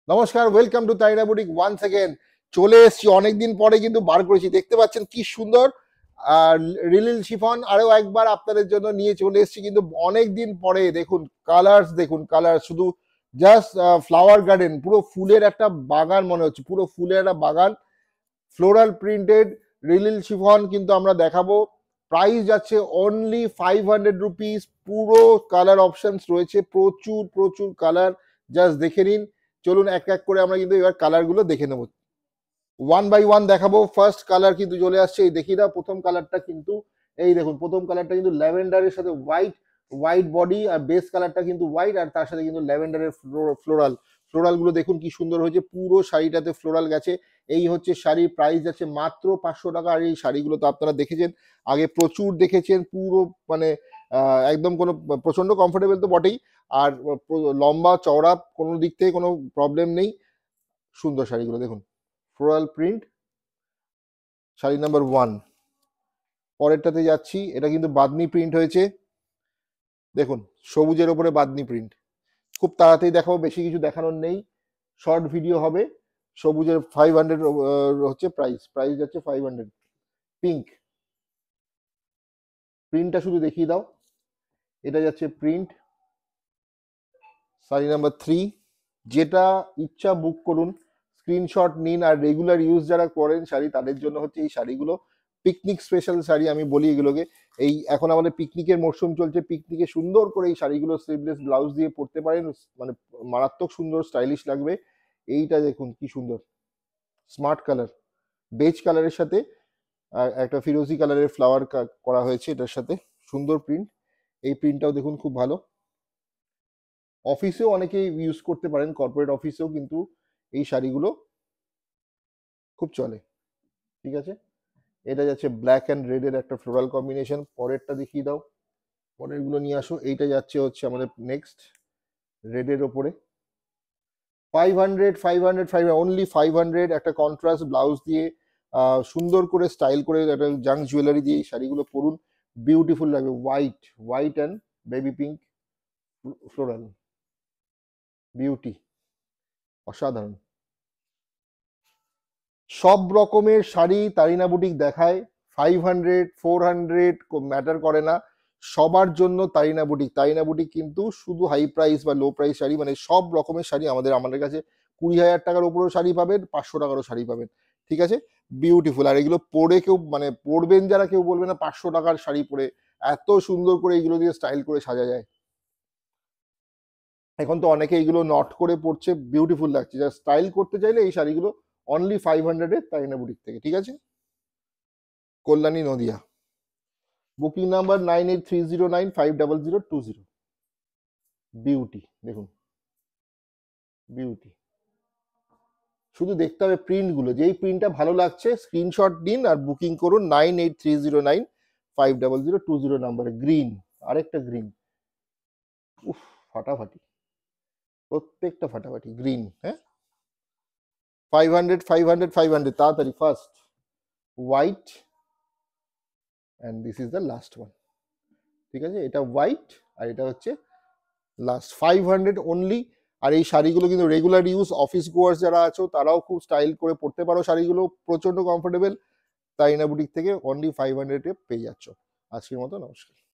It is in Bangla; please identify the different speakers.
Speaker 1: নমস্কার, ওয়েলকাম টু তাইনা বুটিক ওয়ান্স अगेन। চলে এসেছি অনেকদিন পরে, কিন্তু বার করেছি। দেখতে পাচ্ছেন কি সুন্দর রিলিল শিফন আরো একবার আপনাদের জন্য নিয়ে চলে এসেছি, কিন্তু অনেক দিন পরে। দেখুন কালার্স, দেখুন কালার, শুধু জাস্ট ফ্লাওয়ার গার্ডেন, পুরো ফুলের একটা বাগান মনে হচ্ছে, পুরো ফুলের একটা বাগান। ফ্লোরাল প্রিন্টেড রিলিল শিফন কিন্তু আমরা দেখাবো। প্রাইস যাচ্ছে অনলি 500 রুপিস। পুরো কালার অপশনস রয়েছে, প্রচুর প্রচুর কালার। জাস্ট দেখে নিন। চলুন এক এক করে আমরা কিন্তু এবার কালার গুলো দেখে নেবো, ওয়ান বাই ওয়ান দেখাবো। ফার্স্ট কালার কিন্তু চলে আসছে, এই দেখি না, প্রথম কালারটা কিন্তু এই দেখুন, প্রথম কালারটা কিন্তু ল্যাভেন্ডারের সাথে হোয়াইট, হোয়াইট বডি, আর বেস কালারটা কিন্তু হোয়াইট, আর তার সাথে কিন্তু ল্যাভেন্ডারের ফ্লোরাল। ফ্লোরাল গুলো দেখুন কি সুন্দর হয়েছে, পুরো শাড়িটাতে ফ্লোরাল গেছে। এই হচ্ছে শাড়ি, প্রাইস যাচ্ছে মাত্র 500 টাকা। আর এই শাড়িগুলো তো আপনারা দেখেছেন আগে, প্রচুর দেখেছেন, পুরো মানে একদম কোনো প্রচন্ড কমফোর্টেবল তো বটেই, আর লম্বা চওড়া কোনো দিক থেকে কোনো প্রবলেম নেই। সুন্দর শাড়িগুলো দেখুন, ফ্লোরাল প্রিন্ট, শাড়ি নাম্বার 1। পরেরটাতে যাচ্ছি, এটা কিন্তু বাদনি প্রিন্ট হয়েছে। দেখুন সবুজের ওপরে বাদনি প্রিন্ট, খুব তাড়াতাড়ি দেখাবো, বেশি কিছু দেখানোর নেই, শর্ট ভিডিও হবে। সবুজের 500 হচ্ছে প্রাইস, প্রাইস যাচ্ছে 500। পিঙ্ক প্রিন্টটা শুধু দেখিয়ে দাও, এটা যাচ্ছে প্রিন্ট, শাড়ি নাম্বার 3। যেটা ইচ্ছা বুক করুন, স্ক্রিনশট নিন। আর রেগুলার ইউজ যারা করেন শাড়ি, তাদের জন্য হচ্ছে এই শাড়িগুলো পিকনিক স্পেশাল শাড়ি, আমি বলি এগুলোকে। এই এখন আমাদের পিকনিকের মরশুম চলছে, পিকনিকে সুন্দর করে এই শাড়িগুলো স্লিভলেস ব্লাউজ দিয়ে পরতে পারেন, মানে মারাত্মক সুন্দর স্টাইলিশ লাগবে। এইটা দেখুন কি সুন্দর, স্মার্ট কালার, বেজ কালারের সাথে একটা ফিরোজি কালারের ফ্লাওয়ার করা হয়েছে এটার সাথে, সুন্দর প্রিন্ট। এই প্রিন্টটাও দেখুন খুব ভালো, অফিসেও অনেকে ইউজ করতে পারেন, কর্পোরেট অফিসেও কিন্তু এই শাড়িগুলো খুব চলে। ঠিক আছে, এটা যাচ্ছে ব্ল্যাক অ্যান্ড রেড এর একটা ফ্লোরাল কম্বিনেশন। পরেরটা দেখিয়ে দাও, পরের গুলো নিয়ে আসো। এইটা যাচ্ছে হচ্ছে আমাদের নেক্সট, রেডের ওপরে 500, 500, 500, অনলি 500। একটা কন্ট্রাস্ট ব্লাউজ দিয়ে সুন্দর করে স্টাইল করে একটা জাঙ্ক জুয়েলারি দিয়ে এই শাড়িগুলো পরুন, বিউটিফুল লাগবে। White, white and baby pink floral, beauty, অসাধারণ। সব রকমের শাড়ি তারিনা বুটিক দেখায়। 500, 400 ম্যাটার করে না, সবার জন্য তারিনা বুটিক। তারিনা বুটিক কিন্তু শুধু হাই প্রাইস বা লো প্রাইস শাড়ি, মানে সব রকমের শাড়ি আমাদের কাছে। 20,000 টাকার উপরেও শাড়ি পাবেন, 500 টাকারও শাড়ি পাবেন। ঠিক আছে, বিউটিফুল। আর এগুলো পরে কেউ মানে পরবেন যারা, কেউ বলবে না 500 টাকার শাড়ি পরে এত সুন্দর করে এইগুলো দিয়ে স্টাইল করে সাজা যায়। এখন তো অনেকে এইগুলো নট করে পড়ছে, বিউটিফুল লাগছে। যা স্টাইল করতে চাইলে এই শাড়িগুলো অনলি 500-এ তারিনা বুটিক থেকে। ঠিক আছে, Kalyani Nadia, booking number 9830950020। Beauty দেখুন, বিউটি। শুধু দেখতে হবে প্রিন্ট গুলো, যেই প্রিন্টটা ভালো লাগছে স্ক্রিনশট দিন আর বুকিং করুন 9830950020 নাম্বারে। গ্রিন, আরেকটা গ্রিন, উফ, ফাটাফাটি, প্রত্যেকটা ফাটাফাটি গ্রিন। হ্যাঁ, 500, 500, 500, তাড়াতাড়ি first. White, and this is the last one. ঠিক আছে, এটা হোয়াইট আর এটা হচ্ছে লাস্ট। 500 অনলি। আর এই শাড়িগুলো কিন্তু রেগুলার ইউজ, অফিস গোয়ার্স যারা আছো তারাও খুব স্টাইল করে পড়তে পারো, শাড়িগুলো প্রচন্ড কমফোর্টেবল। তাইনা বুটিক থেকে অনলি 500-এ পেয়ে যাচ্ছ। আজকের মতো নমস্কার।